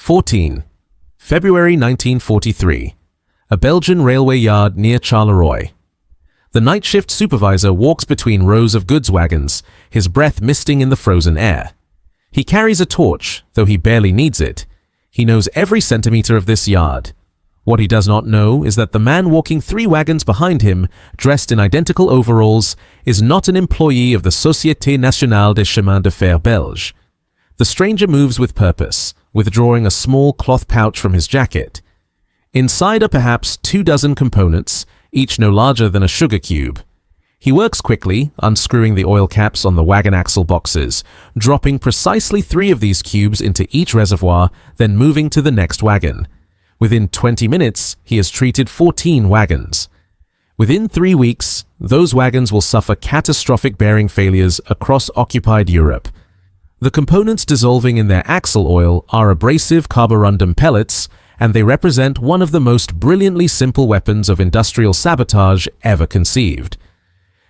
14. February 1943. A Belgian railway yard near Charleroi. The night shift supervisor walks between rows of goods wagons, his breath misting in the frozen air. He carries a torch, though he barely needs it. He knows every centimeter of this yard. What he does not know is that the man walking 3 wagons behind him, dressed in identical overalls, is not an employee of the Société Nationale des Chemins de Fer Belge. The stranger moves with purpose, withdrawing a small cloth pouch from his jacket. Inside are perhaps 24 components, each no larger than a sugar cube. He works quickly, unscrewing the oil caps on the wagon axle boxes, dropping precisely 3 of these cubes into each reservoir, then moving to the next wagon. Within 20 minutes, he has treated 14 wagons. Within 3 weeks, those wagons will suffer catastrophic bearing failures across occupied Europe. The components dissolving in their axle oil are abrasive carborundum pellets, and they represent one of the most brilliantly simple weapons of industrial sabotage ever conceived.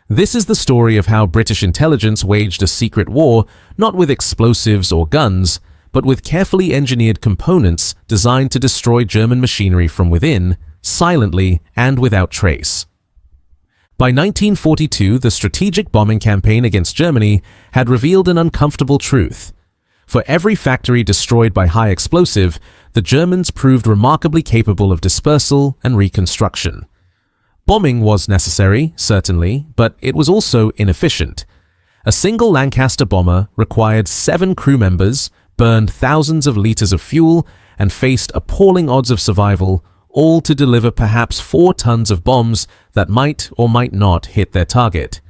This is the story of how British intelligence waged a secret war, not with explosives or guns, but with carefully engineered components designed to destroy German machinery from within, silently and without trace. By 1942, the strategic bombing campaign against Germany had revealed an uncomfortable truth. For every factory destroyed by high explosive, the Germans proved remarkably capable of dispersal and reconstruction. Bombing was necessary, certainly, but it was also inefficient. A single Lancaster bomber required 7 crew members, burned thousands of liters of fuel, and faced appalling odds of survival, all to deliver perhaps 4 tons of bombs that might or might not hit their target.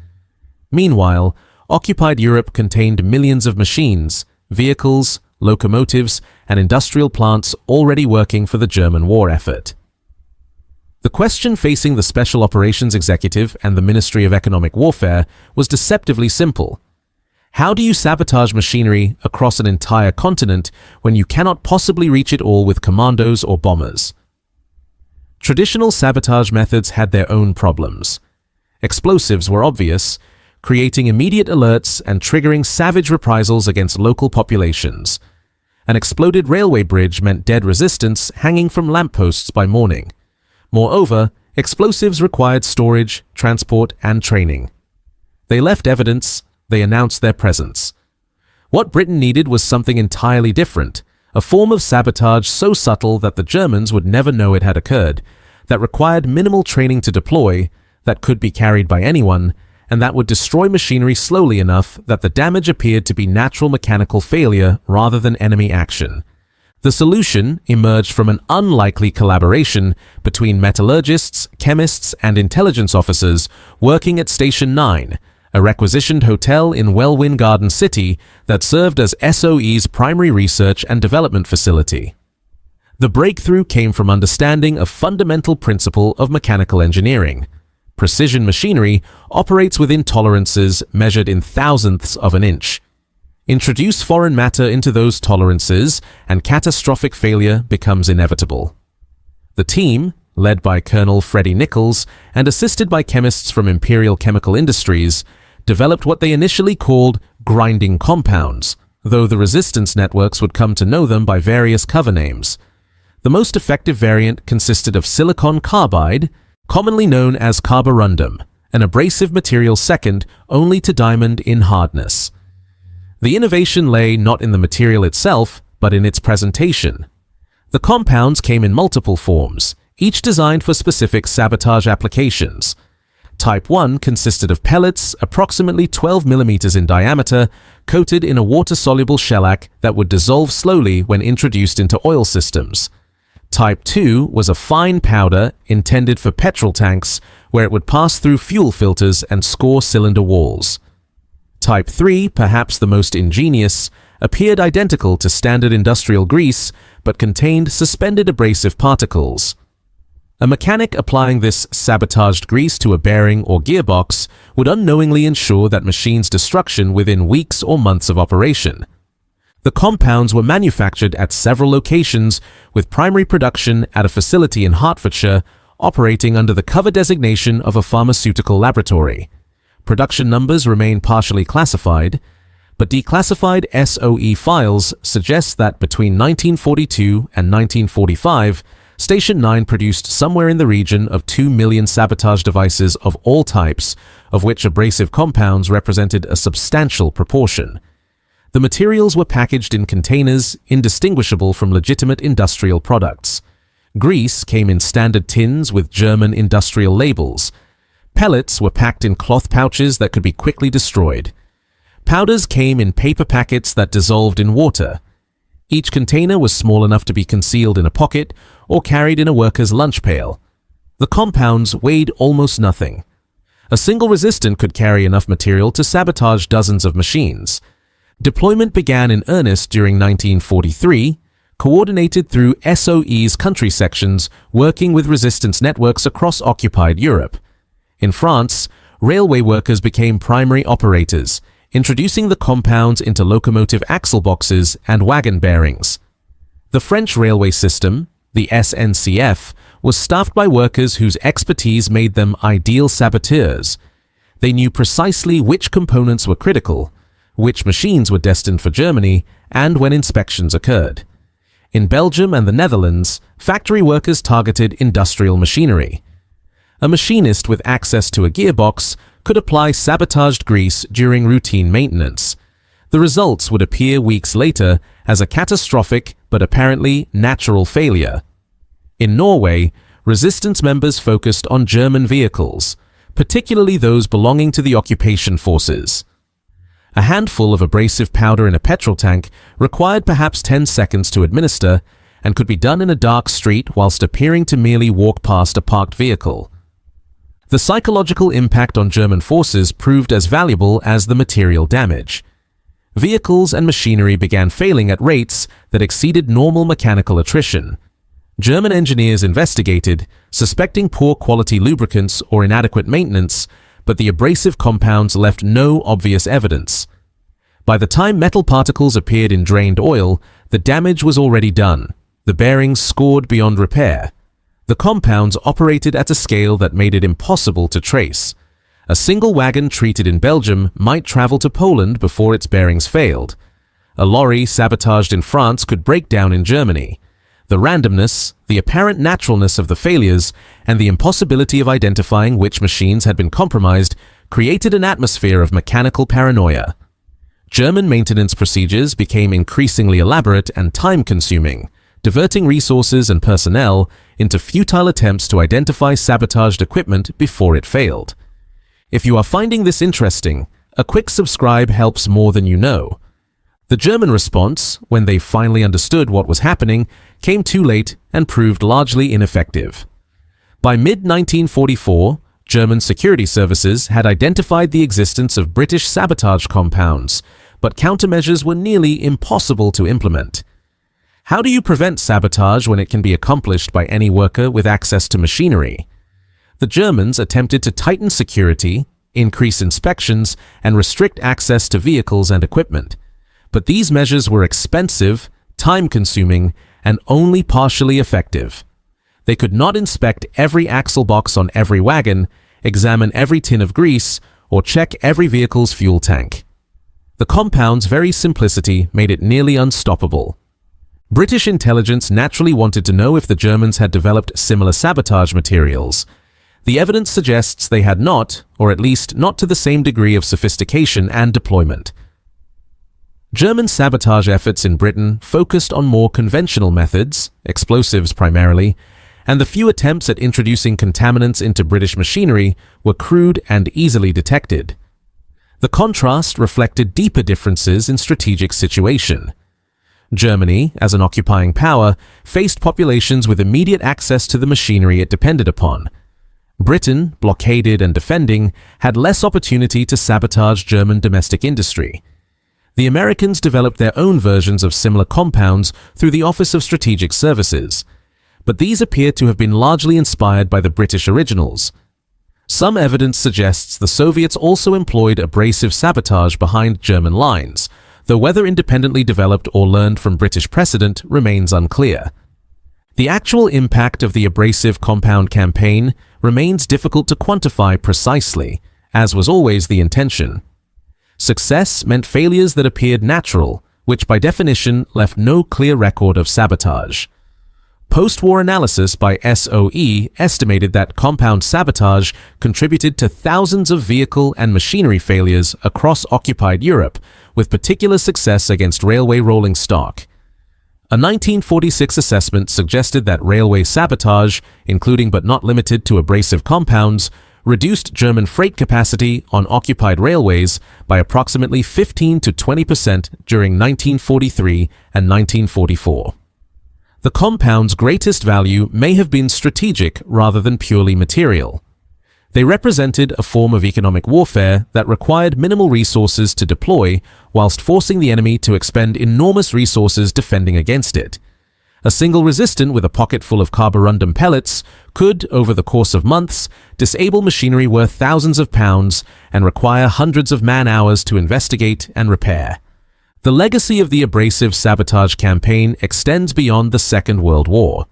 Meanwhile, occupied Europe contained millions of machines, vehicles, locomotives, and industrial plants already working for the German war effort. The question facing the Special Operations Executive and the Ministry of Economic Warfare was deceptively simple. How do you sabotage machinery across an entire continent when you cannot possibly reach it all with commandos or bombers? Traditional sabotage methods had their own problems. Explosives were obvious, creating immediate alerts and triggering savage reprisals against local populations. An exploded railway bridge meant dead resistance hanging from lampposts by morning. Moreover, explosives required storage, transport, and training. They left evidence, they announced their presence. What Britain needed was something entirely different, a form of sabotage so subtle that the Germans would never know it had occurred, that required minimal training to deploy, that could be carried by anyone, and that would destroy machinery slowly enough that the damage appeared to be natural mechanical failure rather than enemy action. The solution emerged from an unlikely collaboration between metallurgists, chemists, and intelligence officers working at Station 9, a requisitioned hotel in Welwyn Garden City that served as SOE's primary research and development facility. The breakthrough came from understanding a fundamental principle of mechanical engineering. Precision machinery operates within tolerances measured in thousandths of an inch. Introduce foreign matter into those tolerances, and catastrophic failure becomes inevitable. The team, led by Colonel Freddie Nichols and assisted by chemists from Imperial Chemical Industries, developed what they initially called grinding compounds, though the resistance networks would come to know them by various cover names. The most effective variant consisted of silicon carbide, commonly known as carborundum, an abrasive material second only to diamond in hardness. The innovation lay not in the material itself, but in its presentation. The compounds came in multiple forms, each designed for specific sabotage applications. Type 1 consisted of pellets approximately 12 millimeters in diameter, coated in a water-soluble shellac that would dissolve slowly when introduced into oil systems. Type 2 was a fine powder intended for petrol tanks, where it would pass through fuel filters and score cylinder walls. Type 3, perhaps the most ingenious, appeared identical to standard industrial grease, but contained suspended abrasive particles. A mechanic applying this sabotaged grease to a bearing or gearbox would unknowingly ensure that machine's destruction within weeks or months of operation. The compounds were manufactured at several locations, with primary production at a facility in Hertfordshire, operating under the cover designation of a pharmaceutical laboratory. Production numbers remain partially classified. but declassified SOE files suggest that between 1942 and 1945, Station 9 produced somewhere in the region of 2 million sabotage devices of all types, of which abrasive compounds represented a substantial proportion. The materials were packaged in containers indistinguishable from legitimate industrial products. Grease came in standard tins with German industrial labels. Pellets were packed in cloth pouches that could be quickly destroyed. Powders came in paper packets that dissolved in water. Each container was small enough to be concealed in a pocket or carried in a worker's lunch pail. The compounds weighed almost nothing. A single resistant could carry enough material to sabotage dozens of machines. Deployment began in earnest during 1943, coordinated through SOE's country sections working with resistance networks across occupied Europe. In France, railway workers became primary operators, introducing the compounds into locomotive axle boxes and wagon bearings. The French railway system, the SNCF, was staffed by workers whose expertise made them ideal saboteurs. They knew precisely which components were critical, which machines were destined for Germany, and when inspections occurred. In Belgium and the Netherlands, factory workers targeted industrial machinery. A machinist with access to a gearbox could apply sabotaged grease during routine maintenance. The results would appear weeks later as a catastrophic but apparently natural failure. In Norway, resistance members focused on German vehicles, particularly those belonging to the occupation forces. A handful of abrasive powder in a petrol tank required perhaps 10 seconds to administer and could be done in a dark street whilst appearing to merely walk past a parked vehicle. The psychological impact on German forces proved as valuable as the material damage. Vehicles and machinery began failing at rates that exceeded normal mechanical attrition. German engineers investigated, suspecting poor quality lubricants or inadequate maintenance, but the abrasive compounds left no obvious evidence. By the time metal particles appeared in drained oil, the damage was already done, the bearings scored beyond repair. The compounds operated at a scale that made it impossible to trace. A single wagon treated in Belgium might travel to Poland before its bearings failed. A lorry sabotaged in France could break down in Germany. The randomness, the apparent naturalness of the failures, and the impossibility of identifying which machines had been compromised created an atmosphere of mechanical paranoia. German maintenance procedures became increasingly elaborate and time-consuming, diverting resources and personnel into futile attempts to identify sabotaged equipment before it failed. If you are finding this interesting, a quick subscribe helps more than you know. The German response, when they finally understood what was happening, came too late and proved largely ineffective. By mid-1944, German security services had identified the existence of British sabotage compounds, but countermeasures were nearly impossible to implement. How do you prevent sabotage when it can be accomplished by any worker with access to machinery? The Germans attempted to tighten security, increase inspections, and restrict access to vehicles and equipment. But these measures were expensive, time-consuming, and only partially effective. They could not inspect every axle box on every wagon, examine every tin of grease, or check every vehicle's fuel tank. The compound's very simplicity made it nearly unstoppable. British intelligence naturally wanted to know if the Germans had developed similar sabotage materials. The evidence suggests they had not, or at least not to the same degree of sophistication and deployment. German sabotage efforts in Britain focused on more conventional methods, explosives primarily, and the few attempts at introducing contaminants into British machinery were crude and easily detected. The contrast reflected deeper differences in strategic situation. Germany, as an occupying power, faced populations with immediate access to the machinery it depended upon. Britain, blockaded and defending, had less opportunity to sabotage German domestic industry. The Americans developed their own versions of similar compounds through the Office of Strategic Services, but these appear to have been largely inspired by the British originals. Some evidence suggests the Soviets also employed abrasive sabotage behind German lines, though whether independently developed or learned from British precedent remains unclear. The actual impact of the abrasive compound campaign remains difficult to quantify precisely, as was always the intention. Success meant failures that appeared natural, which by definition left no clear record of sabotage. Post-war analysis by SOE estimated that compound sabotage contributed to thousands of vehicle and machinery failures across occupied Europe, with particular success against railway rolling stock. A 1946 assessment suggested that railway sabotage, including but not limited to abrasive compounds, reduced German freight capacity on occupied railways by approximately 15 to 20% during 1943 and 1944. The compound's greatest value may have been strategic rather than purely material. They represented a form of economic warfare that required minimal resources to deploy whilst forcing the enemy to expend enormous resources defending against it. A single resistant with a pocket full of carborundum pellets could, over the course of months, disable machinery worth thousands of pounds and require hundreds of man-hours to investigate and repair. The legacy of the abrasive sabotage campaign extends beyond the Second World War.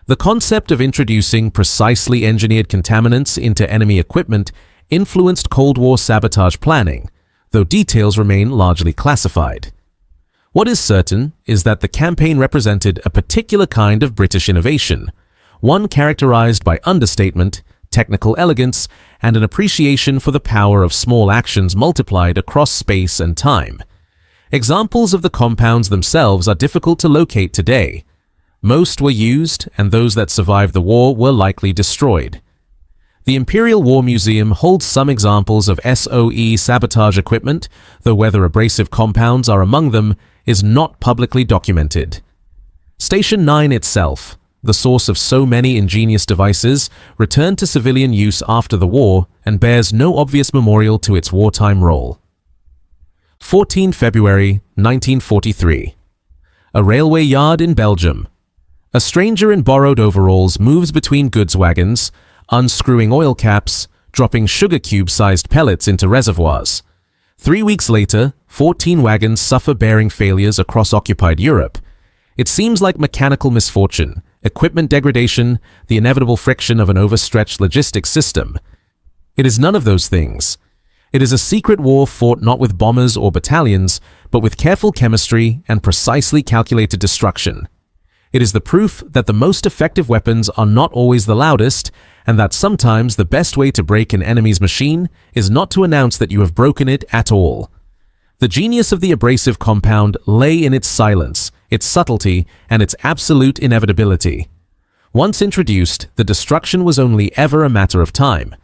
The concept of introducing precisely engineered contaminants into enemy equipment influenced Cold War sabotage planning, though details remain largely classified. What is certain is that the campaign represented a particular kind of British innovation, one characterized by understatement, technical elegance, and an appreciation for the power of small actions multiplied across space and time. Examples of the compounds themselves are difficult to locate today. Most were used, and those that survived the war were likely destroyed. The Imperial War Museum holds some examples of SOE sabotage equipment, though whether abrasive compounds are among them is not publicly documented. Station 9 itself, the source of so many ingenious devices, returned to civilian use after the war and bears no obvious memorial to its wartime role. 14 February 1943. A railway yard in Belgium. A stranger in borrowed overalls moves between goods wagons, unscrewing oil caps, dropping sugar cube-sized pellets into reservoirs. 3 weeks later, 14 wagons suffer bearing failures across occupied Europe. It seems like mechanical misfortune, equipment degradation, the inevitable friction of an overstretched logistics system. It is none of those things. It is a secret war fought not with bombers or battalions, but with careful chemistry and precisely calculated destruction. It is the proof that the most effective weapons are not always the loudest, and that sometimes the best way to break an enemy's machine is not to announce that you have broken it at all. The genius of the abrasive compound lay in its silence, its subtlety, and its absolute inevitability. Once introduced, the destruction was only ever a matter of time.